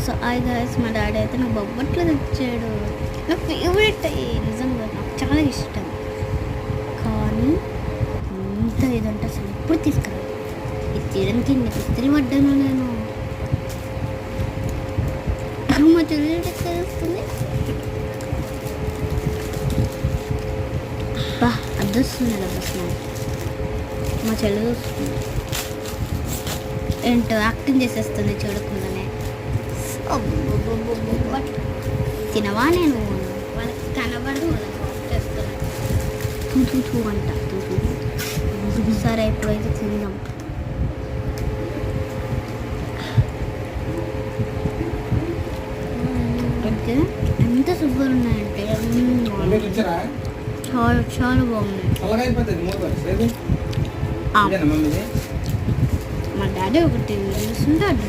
So hi guys, మా daddy అయితే నాకు బొబ్బట్లు తెచ్చాడు. నా ఫేవరెట్, నిజంగా నాకు చాలా ఇష్టం. కానీ ఇంత ఇదంటే అసలు ఎప్పుడు తీసుకురాదు. ఇది తీయడానికి నీకు ఇస్త్రీ పడ్డాను నేను. మా చెల్లి తెలుస్తుంది. బా అద్దొస్తుంది అసలు. మా చెల్లి చూస్తుంది ఏంటో యాక్టింగ్ చేసేస్తుంది చూడకుండానే. తినవా? నేను వాళ్ళకి కనబడదు తూ అంట. సరే ఇప్పుడైతే తిందాం. ఓకే, ఎంత సూపర్ ఉన్నాయంటే చాలా చాలా బాగున్నాయి. మా డాడీ ఒకటి చూస్తుంటే అది